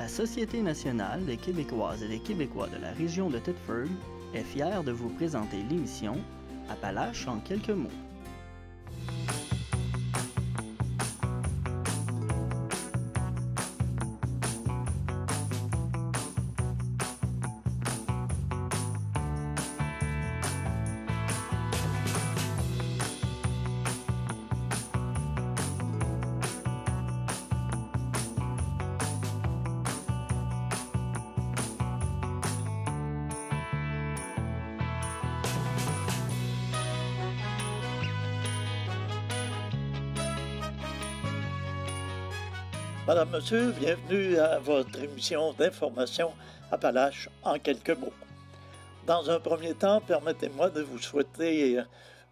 La Société nationale des Québécoises et des Québécois de la région de Thetford est fière de vous présenter l'émission Appalaches en quelques mots. Madame, Monsieur, bienvenue à votre émission d'information Appalaches en quelques mots. Dans un premier temps, permettez-moi de vous souhaiter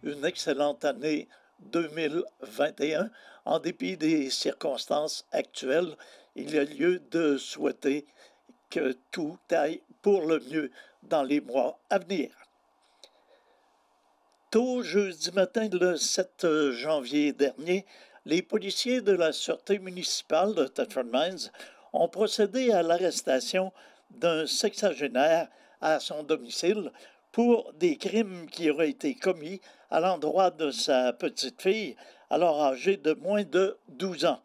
une excellente année 2021. En dépit des circonstances actuelles, il y a lieu de souhaiter que tout aille pour le mieux dans les mois à venir. Tôt jeudi matin, le 7 janvier dernier, les policiers de la Sûreté municipale de Thetford Mines ont procédé à l'arrestation d'un sexagénaire à son domicile pour des crimes qui auraient été commis à l'endroit de sa petite-fille, alors âgée de moins de 12 ans.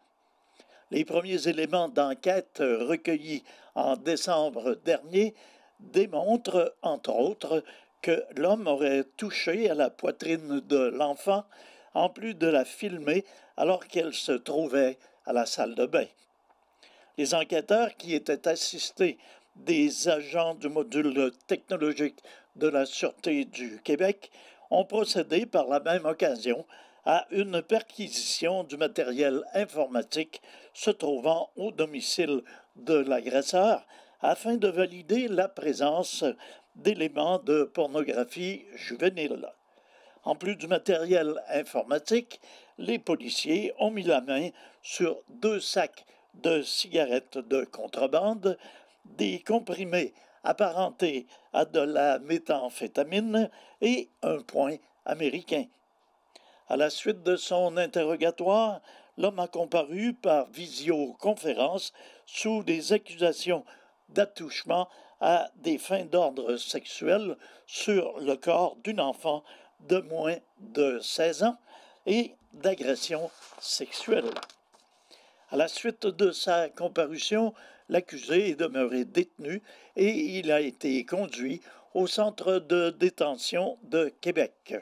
Les premiers éléments d'enquête recueillis en décembre dernier démontrent, entre autres, que l'homme aurait touché à la poitrine de l'enfant, en plus de la filmer alors qu'elle se trouvait à la salle de bain. Les enquêteurs, qui étaient assistés des agents du module technologique de la Sûreté du Québec, ont procédé par la même occasion à une perquisition du matériel informatique se trouvant au domicile de l'agresseur afin de valider la présence d'éléments de pornographie juvénile. En plus du matériel informatique, les policiers ont mis la main sur 2 sacs de cigarettes de contrebande, des comprimés apparentés à de la méthamphétamine et un poing américain. À la suite de son interrogatoire, l'homme a comparu par visioconférence sous des accusations d'attouchement à des fins d'ordre sexuel sur le corps d'une enfant de moins de 16 ans et d'agression sexuelle. À la suite de sa comparution, l'accusé est demeuré détenu et il a été conduit au centre de détention de Québec.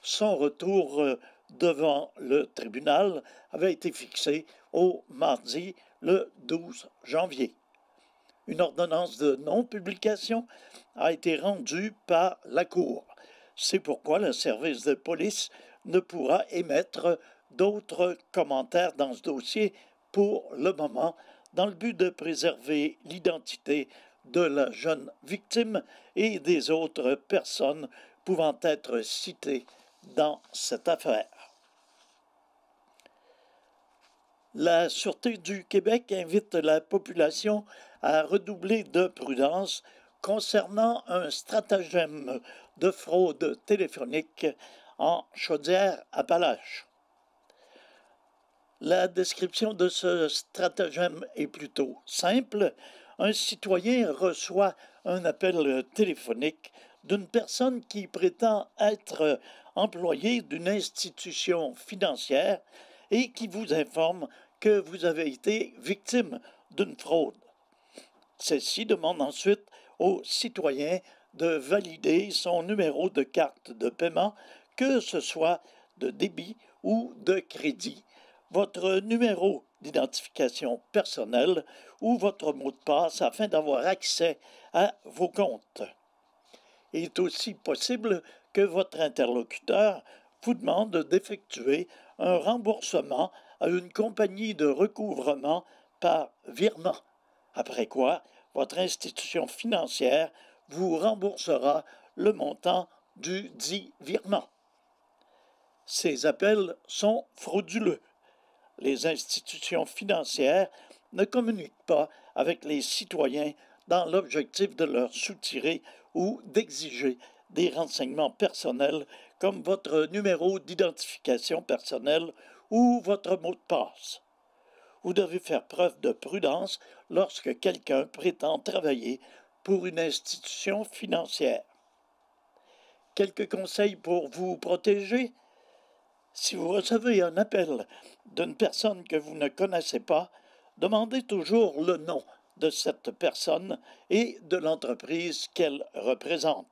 Son retour devant le tribunal avait été fixé au mardi le 12 janvier. Une ordonnance de non-publication a été rendue par la Cour. C'est pourquoi le service de police ne pourra émettre d'autres commentaires dans ce dossier pour le moment, dans le but de préserver l'identité de la jeune victime et des autres personnes pouvant être citées dans cette affaire. La Sûreté du Québec invite la population à redoubler de prudence concernant un stratagème de fraude téléphonique en Chaudière-Appalaches. La description de ce stratagème est plutôt simple. Un citoyen reçoit un appel téléphonique d'une personne qui prétend être employée d'une institution financière et qui vous informe que vous avez été victime d'une fraude. Celle-ci demande ensuite au citoyen de valider son numéro de carte de paiement, que ce soit de débit ou de crédit, votre numéro d'identification personnelle ou votre mot de passe afin d'avoir accès à vos comptes. Il est aussi possible que votre interlocuteur vous demande d'effectuer un remboursement à une compagnie de recouvrement par virement, après quoi votre institution financière vous remboursera le montant du dit virement. Ces appels sont frauduleux. Les institutions financières ne communiquent pas avec les citoyens dans l'objectif de leur soutirer ou d'exiger des renseignements personnels comme votre numéro d'identification personnelle ou votre mot de passe. Vous devez faire preuve de prudence lorsque quelqu'un prétend travailler pour une institution financière. Quelques conseils pour vous protéger. Si vous recevez un appel d'une personne que vous ne connaissez pas, demandez toujours le nom de cette personne et de l'entreprise qu'elle représente.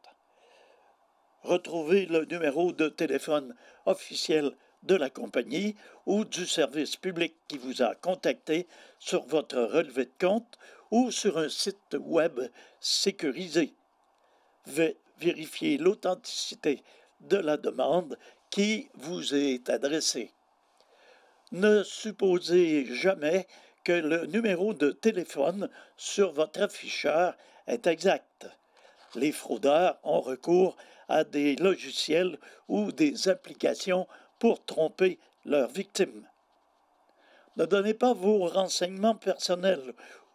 Retrouvez le numéro de téléphone officiel de la compagnie ou du service public qui vous a contacté sur votre relevé de compte ou sur un site web sécurisé. Vérifiez l'authenticité de la demande qui vous est adressée. Ne supposez jamais que le numéro de téléphone sur votre afficheur est exact. Les fraudeurs ont recours à des logiciels ou des applications pour tromper leurs victimes. Ne donnez pas vos renseignements personnels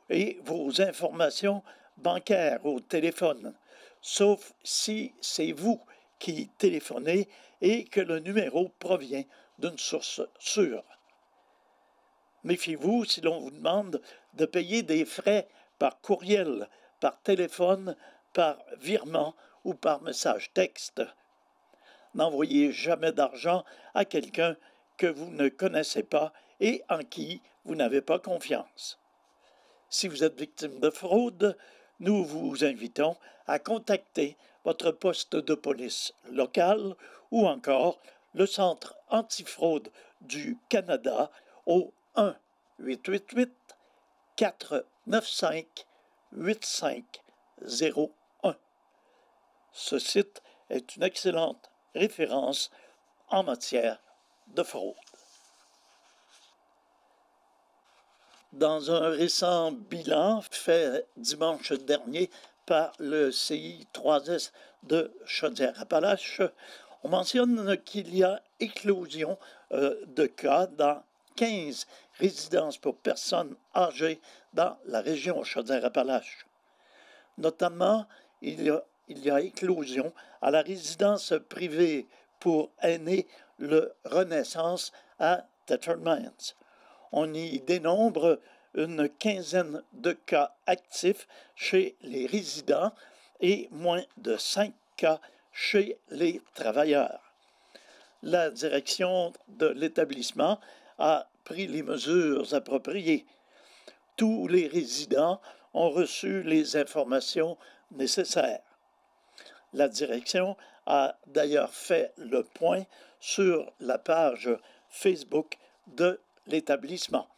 et vos informations bancaires au téléphone, sauf si c'est vous qui téléphonez et que le numéro provient d'une source sûre. Méfiez-vous si l'on vous demande de payer des frais par courriel, par téléphone, par virement ou par message texte. N'envoyez jamais d'argent à quelqu'un que vous ne connaissez pas et en qui vous n'avez pas confiance. Si vous êtes victime de fraude, nous vous invitons à contacter votre poste de police local ou encore le Centre antifraude du Canada au 1-888-495-8501. Ce site est une excellente référence en matière de fraude. Dans un récent bilan fait dimanche dernier par le CI3S de Chaudière-Appalaches, on mentionne qu'il y a éclosion de cas dans 15 résidences pour personnes âgées dans la région Chaudière-Appalaches. Notamment, il y a éclosion à la résidence privée pour aînés, le Renaissance à Thetford Mines. On y dénombre une quinzaine de cas actifs chez les résidents et moins de 5 cas chez les travailleurs. La direction de l'établissement a pris les mesures appropriées. Tous les résidents ont reçu les informations nécessaires. La direction a d'ailleurs fait le point sur la page Facebook de l'établissement.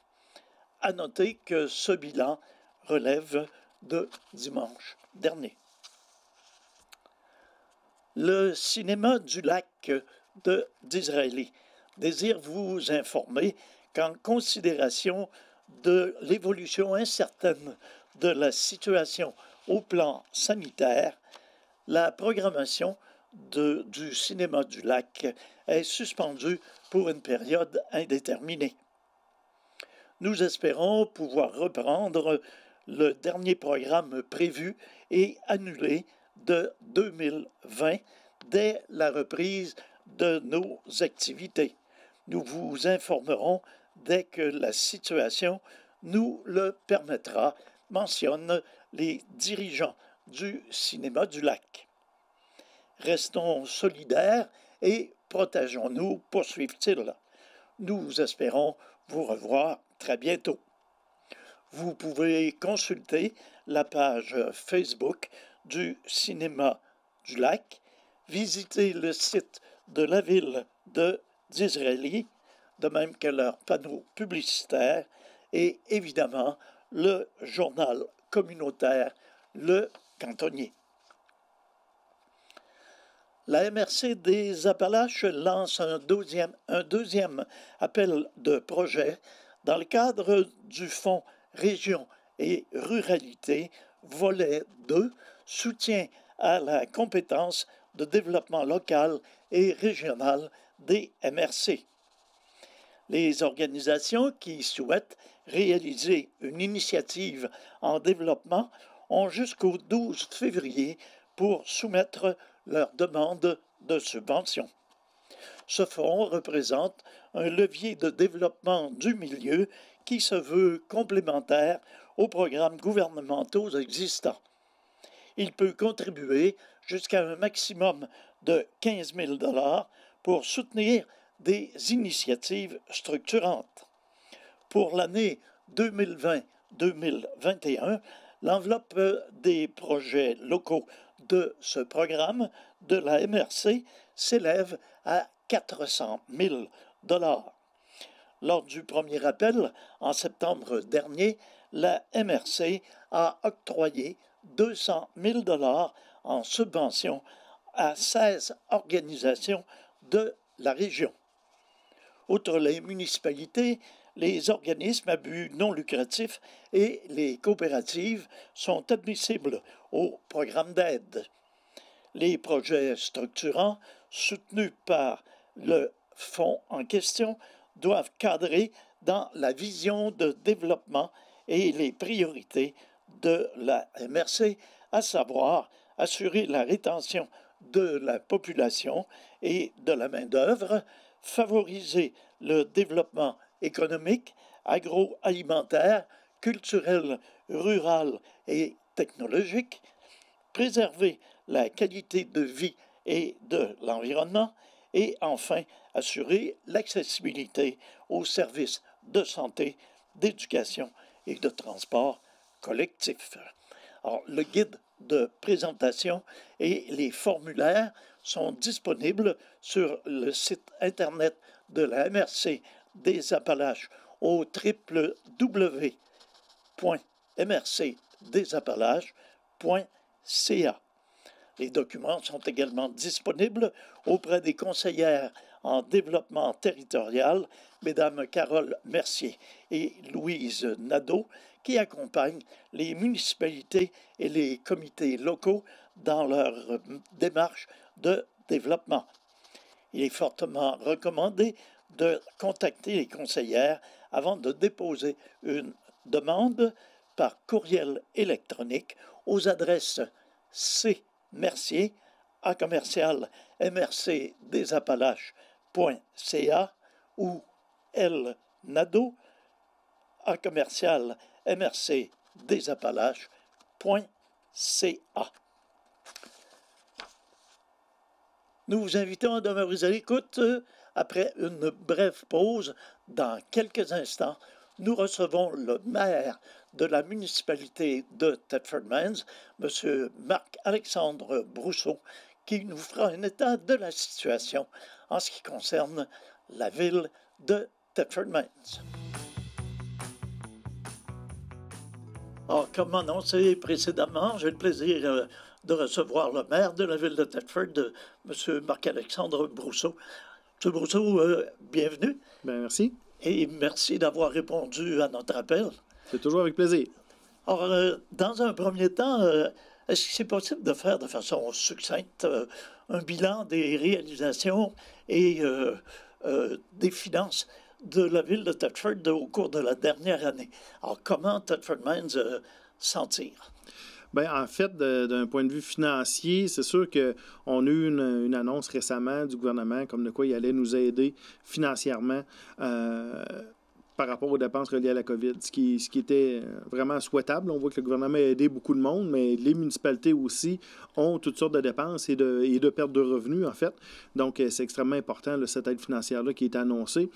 À noter que ce bilan relève de dimanche dernier. Le cinéma du lac de Disraeli désire vous informer qu'en considération de l'évolution incertaine de la situation au plan sanitaire, la programmation du cinéma du lac est suspendue pour une période indéterminée. Nous espérons pouvoir reprendre le dernier programme prévu et annulé de 2020 dès la reprise de nos activités. Nous vous informerons dès que la situation nous le permettra, mentionnent les dirigeants du cinéma du lac. Restons solidaires et protégeons-nous, poursuivent-ils. Nous espérons vous revoir très bientôt. Vous pouvez consulter la page Facebook du cinéma du lac, visiter le site de la ville de Disraeli, de même que leurs panneaux publicitaires et évidemment le journal communautaire Le Cantonnier. La MRC des Appalaches lance un deuxième appel de projet dans le cadre du Fonds Région et Ruralité, volet 2, soutien à la compétence de développement local et régional des MRC. Les organisations qui souhaitent réaliser une initiative en développement ont jusqu'au 12 février pour soumettre leur demande de subvention. Ce fonds représente un levier de développement du milieu qui se veut complémentaire aux programmes gouvernementaux existants. Il peut contribuer jusqu'à un maximum de 15 000 $ pour soutenir des initiatives structurantes. Pour l'année 2020-2021, l'enveloppe des projets locaux de ce programme de la MRC s'élève à 400 000 $. Lors du premier appel, en septembre dernier, la MRC a octroyé 200 000 $ en subvention à 16 organisations de la région. Outre les municipalités, les organismes à but non lucratif et les coopératives sont admissibles au programme d'aide. Les projets structurants soutenus par le fonds en question doivent cadrer dans la vision de développement et les priorités de la MRC, à savoir assurer la rétention de la population et de la main-d'œuvre, favoriser le développement économique, agroalimentaire, culturel, rural et technologique, préserver la qualité de vie et de l'environnement et enfin assurer l'accessibilité aux services de santé, d'éducation et de transport collectif. Alors, le guide de présentation et les formulaires sont disponibles sur le site Internet de la MRC des Appalaches au www.mrcdesappalaches.ca. Les documents sont également disponibles auprès des conseillères en développement territorial, Mesdames Carole Mercier et Louise Nadeau, qui accompagnent les municipalités et les comités locaux dans leur démarche de développement. Il est fortement recommandé de contacter les conseillères avant de déposer une demande par courriel électronique aux adresses cmercier@mrcdesappalaches.ca ou lnadeau@mrcdesappalaches.ca. Nous vous invitons à demeurer à l'écoute. Après une brève pause, dans quelques instants, nous recevons le maire de la municipalité de Thetford Mines, M. Marc-Alexandre Brousseau, qui nous fera un état de la situation en ce qui concerne la ville de Thetford Mines. Alors, comme annoncé précédemment, j'ai le plaisir de recevoir le maire de la ville de Thetford, M. Marc-Alexandre Brousseau. M. Brousseau, bienvenue. Bien, merci. Et merci d'avoir répondu à notre appel. C'est toujours avec plaisir. Alors, dans un premier temps, est-ce que c'est possible de faire de façon succincte un bilan des réalisations et des finances de la ville de Thetford au cours de la dernière année? Alors, comment Thetford Mines s'en tire? Bien, en fait, d'un point de vue financier, c'est sûr qu'on a eu une annonce récemment du gouvernement comme de quoi il allait nous aider financièrement par rapport aux dépenses reliées à la COVID, ce qui était vraiment souhaitable. On voit que le gouvernement a aidé beaucoup de monde, mais les municipalités aussi ont toutes sortes de dépenses et de pertes de revenus, en fait. Donc, c'est extrêmement important, cette aide financière-là qui est annoncée.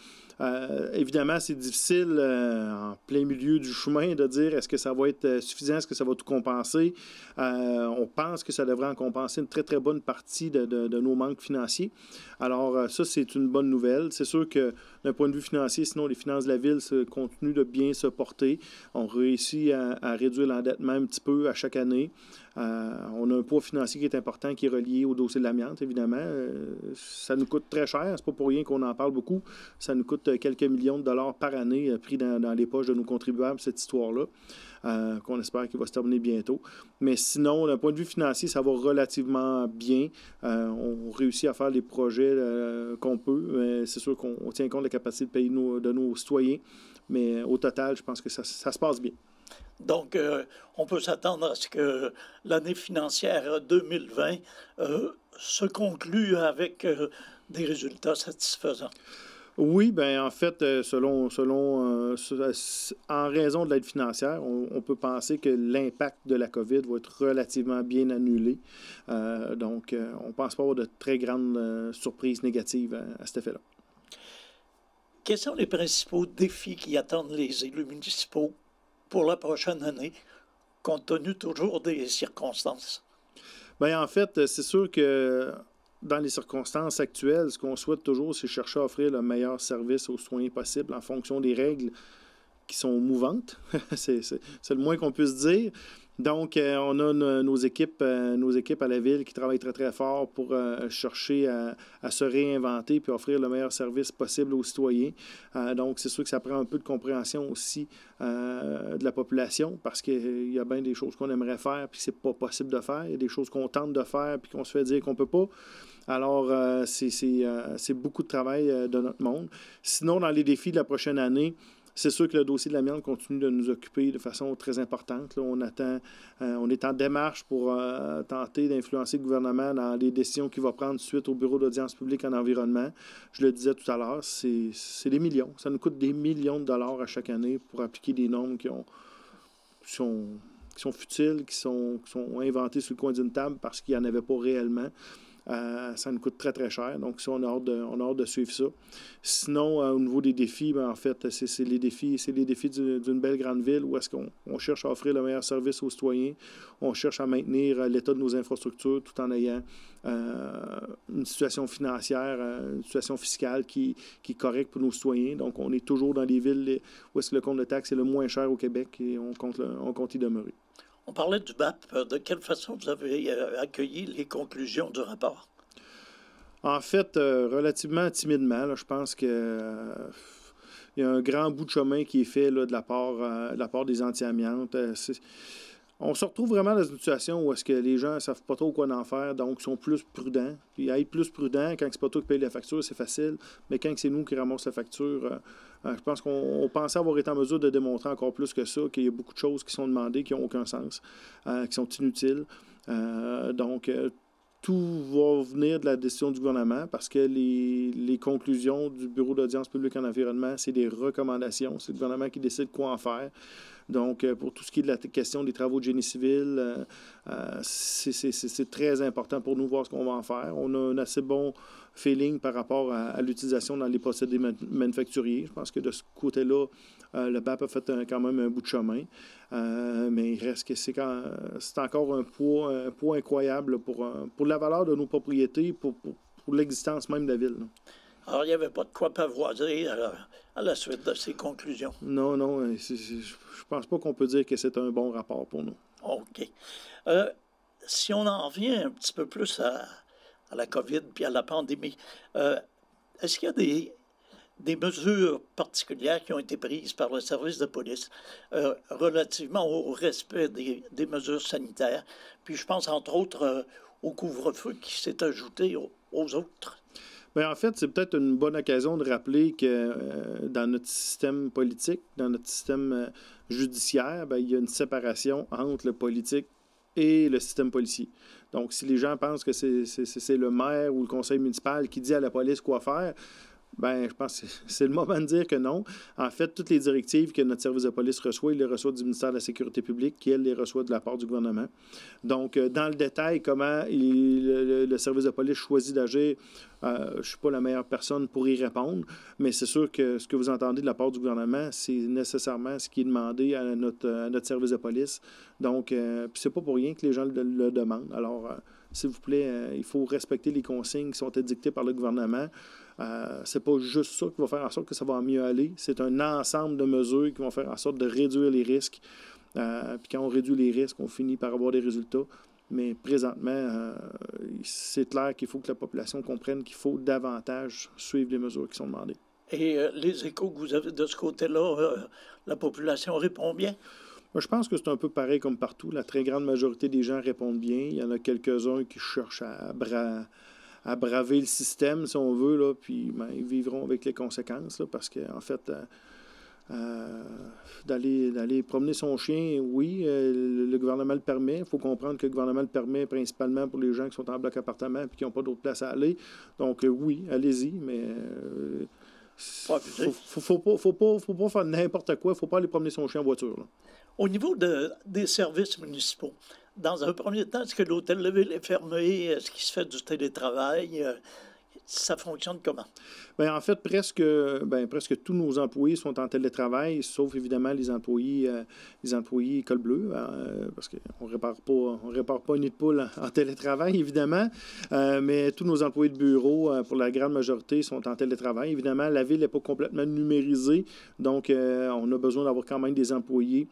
Évidemment, c'est difficile en plein milieu du chemin de dire est-ce que ça va être suffisant, est-ce que ça va tout compenser. On pense que ça devrait en compenser une très, très bonne partie de nos manques financiers. Alors, ça, c'est une bonne nouvelle. C'est sûr que d'un point de vue financier, sinon les finances de la ville continuent de bien se porter. On réussit à réduire l'endettement un petit peu à chaque année. On a un poids financier qui est important, qui est relié au dossier de l'amiante, évidemment. Ça nous coûte très cher. C'est pas pour rien qu'on en parle beaucoup. Ça nous coûte quelques millions de dollars par année pris dans les poches de nos contribuables, cette histoire-là, qu'on espère qu'il va se terminer bientôt. Mais sinon, d'un point de vue financier, ça va relativement bien. On réussit à faire les projets qu'on peut. C'est sûr qu'on tient compte de la capacité de payer de nos citoyens. Mais au total, je pense que ça se passe bien. Donc, on peut s'attendre à ce que l'année financière 2020 se conclue avec des résultats satisfaisants. Oui, ben en fait, en raison de l'aide financière, on peut penser que l'impact de la COVID va être relativement bien annulé. Donc, on ne pense pas avoir de très grandes surprises négatives à cet effet-là. Quels sont les principaux défis qui attendent les élus municipaux pour la prochaine année, compte tenu toujours des circonstances? Bien, en fait, c'est sûr que dans les circonstances actuelles, ce qu'on souhaite toujours, c'est chercher à offrir le meilleur service aux citoyens possible en fonction des règles qui sont mouvantes. c'est le moins qu'on puisse dire. Donc, on a nos équipes à la ville qui travaillent très, très fort pour chercher à se réinventer puis offrir le meilleur service possible aux citoyens. Donc, c'est sûr que ça prend un peu de compréhension aussi de la population parce qu'il y a bien des choses qu'on aimerait faire puis que c'est pas possible de faire. Il y a des choses qu'on tente de faire puis qu'on se fait dire qu'on peut pas. Alors, c'est beaucoup de travail de notre monde. Sinon, dans les défis de la prochaine année, c'est sûr que le dossier de l'amiante continue de nous occuper de façon très importante. Là, on est en démarche pour tenter d'influencer le gouvernement dans les décisions qu'il va prendre suite au bureau d'audience publique en environnement. Je le disais tout à l'heure, c'est des millions. Ça nous coûte des millions de dollars à chaque année pour appliquer des normes qui sont futiles, qui sont inventées sur le coin d'une table parce qu'il n'y en avait pas réellement. Ça nous coûte très, très cher. Donc, ça, on a hâte de suivre ça. Sinon, au niveau des défis, ben, en fait, c'est les défis d'une belle grande ville où est-ce qu'on cherche à offrir le meilleur service aux citoyens. On cherche à maintenir l'état de nos infrastructures tout en ayant une situation financière, une situation fiscale qui est correcte pour nos citoyens. Donc, on est toujours dans les villes où est-ce que le compte de taxe est le moins cher au Québec et on compte y demeurer. On parlait du BAP. De quelle façon vous avez accueilli les conclusions du rapport? En fait, relativement timidement. Là, je pense que il y a un grand bout de chemin qui est fait là, de la part des anti-amiantes. On se retrouve vraiment dans une situation où est-ce que les gens ne savent pas trop quoi en faire, donc sont plus prudents. Puis être plus prudent, quand c'est pas toi qui paye la facture, c'est facile. Mais quand c'est nous qui ramassons la facture, je pense qu'on pensait avoir été en mesure de démontrer encore plus que ça, qu'il y a beaucoup de choses qui sont demandées qui n'ont aucun sens, qui sont inutiles. Donc, tout va venir de la décision du gouvernement parce que les conclusions du Bureau d'audience publique en environnement, c'est des recommandations. C'est le gouvernement qui décide quoi en faire. Donc, pour tout ce qui est de la question des travaux de génie civil, c'est très important pour nous voir ce qu'on va en faire. On a un assez bon feeling par rapport à l'utilisation dans les procédés manufacturiers. Je pense que de ce côté-là, le BAP a fait quand même un bout de chemin. Mais il reste que c'est encore un poids incroyable pour la valeur de nos propriétés, pour l'existence même de la ville. Là. Alors, il n'y avait pas de quoi pavoiser à la suite de ces conclusions. Non, je pense pas qu'on peut dire que c'est un bon rapport pour nous. OK. Si on en revient un petit peu plus à la COVID puis à la pandémie, est-ce qu'il y a des mesures particulières qui ont été prises par le service de police relativement au respect des mesures sanitaires? Puis je pense entre autres au couvre-feu qui s'est ajouté aux autres. Bien, en fait, c'est peut-être une bonne occasion de rappeler que dans notre système politique, dans notre système judiciaire, bien, il y a une séparation entre le politique et le système policier. Donc, si les gens pensent que c'est le maire ou le conseil municipal qui dit à la police quoi faire, ben, je pense que c'est le moment de dire que non. En fait, toutes les directives que notre service de police reçoit, il les reçoit du ministère de la Sécurité publique, qui, elle, les reçoit de la part du gouvernement. Donc, dans le détail, comment le service de police choisit d'agir, je ne suis pas la meilleure personne pour y répondre, mais c'est sûr que ce que vous entendez de la part du gouvernement, c'est nécessairement ce qui est demandé à notre service de police. Donc, c'est pas pour rien que les gens le demandent. Alors, s'il vous plaît, il faut respecter les consignes qui sont édictées par le gouvernement. C'est pas juste ça qui va faire en sorte que ça va mieux aller. C'est un ensemble de mesures qui vont faire en sorte de réduire les risques. Puis quand on réduit les risques, on finit par avoir des résultats. Mais présentement, c'est clair qu'il faut que la population comprenne qu'il faut davantage suivre les mesures qui sont demandées. Et les échos que vous avez de ce côté-là, la population répond bien? Moi, je pense que c'est un peu pareil comme partout. La très grande majorité des gens répondent bien. Il y en a quelques-uns qui cherchent à braver le système, si on veut, là, puis ben, ils vivront avec les conséquences, là, parce qu'en fait, d'aller promener son chien, oui, le gouvernement le permet. Il faut comprendre que le gouvernement le permet principalement pour les gens qui sont en bloc appartement et qui n'ont pas d'autre place à aller. Donc, oui, allez-y, mais faut pas faire n'importe quoi. Il ne faut pas aller promener son chien en voiture. Là. Au niveau des services municipaux, dans un premier temps, est-ce que l'hôtel de ville est fermé? Est-ce qu'il se fait du télétravail? Ça fonctionne comment? Bien, en fait, presque tous nos employés sont en télétravail, sauf évidemment les employés col bleu, parce qu'on ne répare pas une nid de poule en télétravail, évidemment. Mais tous nos employés de bureau, pour la grande majorité, sont en télétravail. Évidemment, la ville n'est pas complètement numérisée, donc on a besoin d'avoir quand même des employés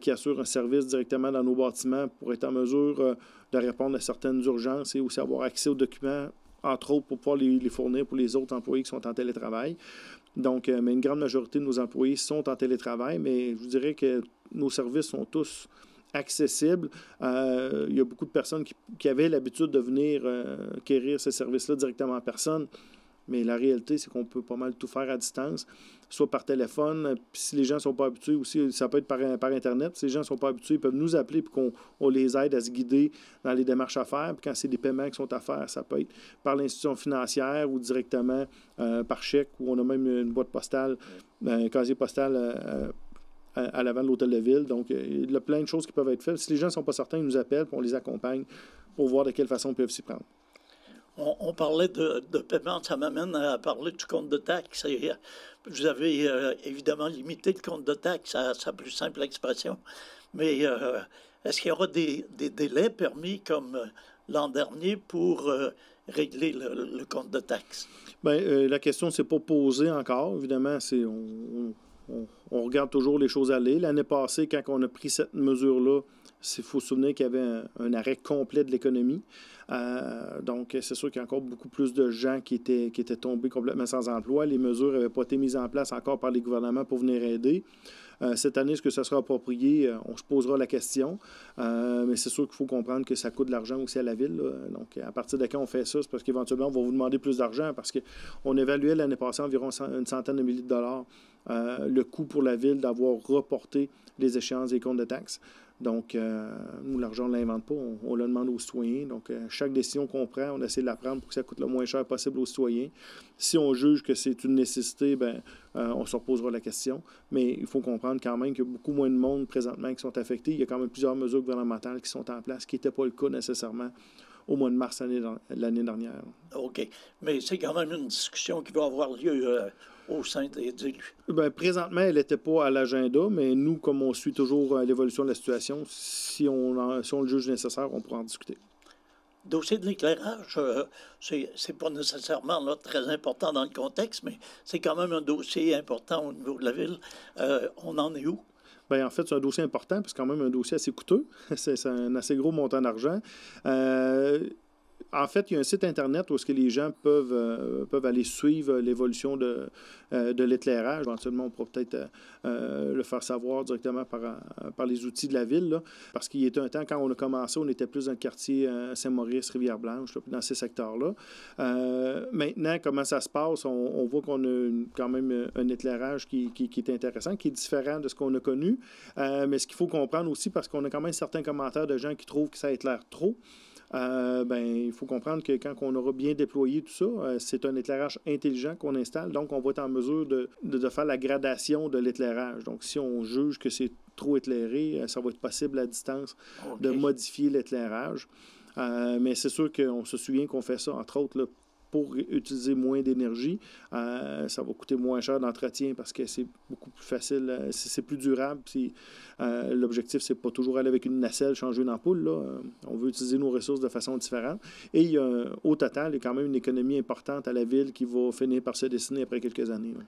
qui assurent un service directement dans nos bâtiments pour être en mesure de répondre à certaines urgences et aussi avoir accès aux documents, entre autres, pour pouvoir les fournir pour les autres employés qui sont en télétravail. Donc, mais une grande majorité de nos employés sont en télétravail, mais je vous dirais que nos services sont tous accessibles. Il y a beaucoup de personnes qui avaient l'habitude de venir quérir ces services-là directement en personne, mais la réalité, c'est qu'on peut pas mal tout faire à distance, soit par téléphone, puis si les gens ne sont pas habitués aussi, ça peut être par Internet. Si les gens ne sont pas habitués, ils peuvent nous appeler puis qu'on les aide à se guider dans les démarches à faire. Puis quand c'est des paiements qui sont à faire, ça peut être par l'institution financière ou directement par chèque, ou on a même une boîte postale, un casier postal à l'avant de l'hôtel de ville. Donc, il y a plein de choses qui peuvent être faites. Si les gens ne sont pas certains, ils nous appellent puis on les accompagne pour voir de quelle façon ils peuvent s'y prendre. On parlait de paiement, ça m'amène à parler du compte de taxes. Vous avez évidemment limité le compte de taxes à sa plus simple expression, mais est-ce qu'il y aura des délais permis comme l'an dernier pour régler le compte de taxes? Bien, la question ne s'est pas posée encore. Évidemment, on regarde toujours les choses aller. L'année passée, quand on a pris cette mesure-là, il faut se souvenir qu'il y avait un arrêt complet de l'économie. Donc, c'est sûr qu'il y a encore beaucoup plus de gens qui étaient tombés complètement sans emploi. Les mesures n'avaient pas été mises en place encore par les gouvernements pour venir aider. Cette année, est-ce que ça sera approprié? On se posera la question. Mais c'est sûr qu'il faut comprendre que ça coûte de l'argent aussi à la ville. Là. Donc, à partir de quand on fait ça, c'est parce qu'éventuellement, on va vous demander plus d'argent parce qu'on évaluait l'année passée environ une centaine de milliers de dollars le coût pour la ville d'avoir reporté les échéances des comptes de taxes. Donc, nous, l'argent, on ne l'invente pas, on le demande aux citoyens. Donc, chaque décision qu'on prend, on essaie de la prendre pour que ça coûte le moins cher possible aux citoyens. Si on juge que c'est une nécessité, on se reposera la question. Mais il faut comprendre quand même qu'il y a beaucoup moins de monde présentement qui sont affectés. Il y a quand même plusieurs mesures gouvernementales qui sont en place, ce qui n'était pas le cas nécessairement au mois de mars l'année dernière. OK. Mais c'est quand même une discussion qui va avoir lieu au sein des élus. Bien, présentement, elle n'était pas à l'agenda, mais nous, comme on suit toujours l'évolution de la situation, si on le juge nécessaire, on pourra en discuter. Dossier de l'éclairage, c'est pas nécessairement là, très important dans le contexte, mais c'est quand même un dossier important au niveau de la ville. On en est où? Bien, en fait, c'est un dossier important, puis c'est quand même un dossier assez coûteux. C'est un assez gros montant d'argent. En fait, il y a un site Internet où est-ce que les gens peuvent aller suivre l'évolution de l'éclairage. Éventuellement, on pourra peut-être le faire savoir directement par les outils de la ville. Là, parce qu'il y a un temps, quand on a commencé, on était plus dans le quartier Saint-Maurice, Rivière-Blanche, là, dans ces secteurs-là. Maintenant, comment ça se passe? On voit qu'on a quand même un éclairage qui est intéressant, qui est différent de ce qu'on a connu. Mais ce qu'il faut comprendre aussi, parce qu'on a quand même certains commentaires de gens qui trouvent que ça éclaire trop, il faut comprendre que quand on aura bien déployé tout ça, c'est un éclairage intelligent qu'on installe, donc on va être en mesure de faire la gradation de l'éclairage. Donc, si on juge que c'est trop éclairé, ça va être possible à distance de modifier l'éclairage. Mais c'est sûr qu'on se souvient qu'on fait ça, entre autres, là, pour utiliser moins d'énergie. Ça va coûter moins cher d'entretien parce que c'est beaucoup plus facile, c'est plus durable. Puis, l'objectif, c'est pas toujours aller avec une nacelle, changer une ampoule. Là. On veut utiliser nos ressources de façon différente. Et il y a, au total, il y a quand même une économie importante à la ville qui va finir par se dessiner après quelques années. Là.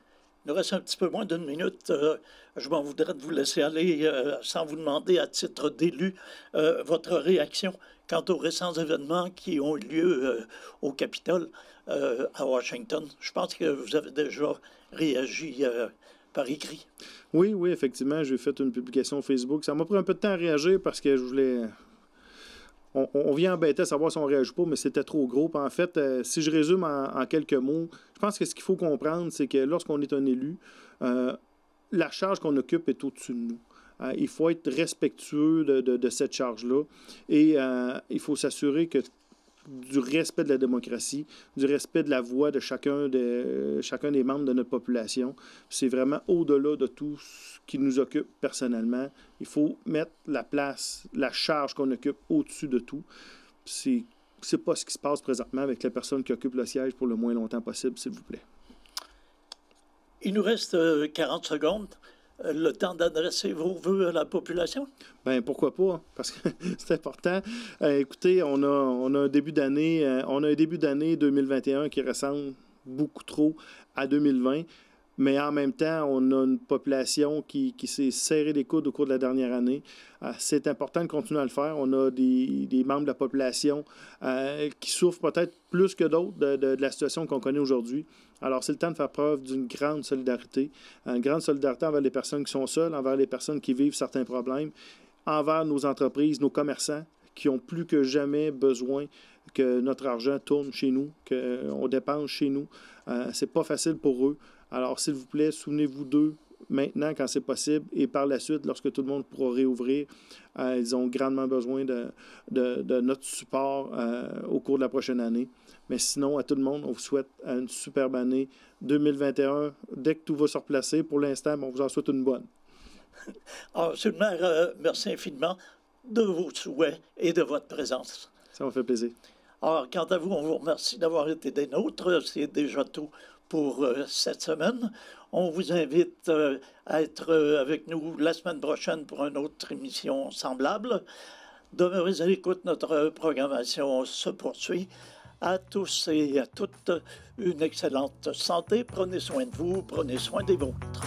Il nous reste un petit peu moins d'une minute. Je m'en voudrais de vous laisser aller sans vous demander, à titre d'élu, votre réaction quant aux récents événements qui ont eu lieu au Capitole à Washington. Je pense que vous avez déjà réagi par écrit. Oui, effectivement, j'ai fait une publication Facebook. Ça m'a pris un peu de temps à réagir parce que je voulais... On vient embêter à savoir si on ne réagit pas, mais c'était trop gros. Puis en fait, si je résume en quelques mots, je pense que ce qu'il faut comprendre, c'est que lorsqu'on est un élu, la charge qu'on occupe est au-dessus de nous. Il faut être respectueux de cette charge-là et il faut s'assurer que du respect de la démocratie, du respect de la voix de chacun des membres de notre population. C'est vraiment au-delà de tout ce qui nous occupe personnellement. Il faut mettre la charge qu'on occupe au-dessus de tout. C'est pas ce qui se passe présentement avec la personne qui occupe le siège pour le moins longtemps possible, s'il vous plaît. Il nous reste 40 secondes. Le temps d'adresser vos vœux à la population? Bien, pourquoi pas? Parce que c'est important. Écoutez, on a un début d'année 2021 qui ressemble beaucoup trop à 2020. Mais en même temps, on a une population qui s'est serré les coudes au cours de la dernière année. C'est important de continuer à le faire. On a des membres de la population qui souffrent peut-être plus que d'autres de la situation qu'on connaît aujourd'hui. Alors, c'est le temps de faire preuve d'une grande solidarité. Une grande solidarité envers les personnes qui sont seules, envers les personnes qui vivent certains problèmes, envers nos entreprises, nos commerçants, qui ont plus que jamais besoin que notre argent tourne chez nous, qu'on dépense chez nous. C'est pas facile pour eux. Alors, s'il vous plaît, souvenez-vous d'eux maintenant quand c'est possible et par la suite, lorsque tout le monde pourra réouvrir. Ils ont grandement besoin de notre support au cours de la prochaine année. Mais sinon, à tout le monde, on vous souhaite une superbe année 2021. Dès que tout va se replacer, pour l'instant, on vous en souhaite une bonne. Alors, M. le maire, merci infiniment de vos souhaits et de votre présence. Ça m'a fait plaisir. Alors, quant à vous, on vous remercie d'avoir été des nôtres. C'est déjà tout pour cette semaine. On vous invite à être avec nous la semaine prochaine pour une autre émission semblable. Demeurez à l'écoute, notre programmation se poursuit. À tous et à toutes, une excellente santé. Prenez soin de vous, prenez soin des vôtres.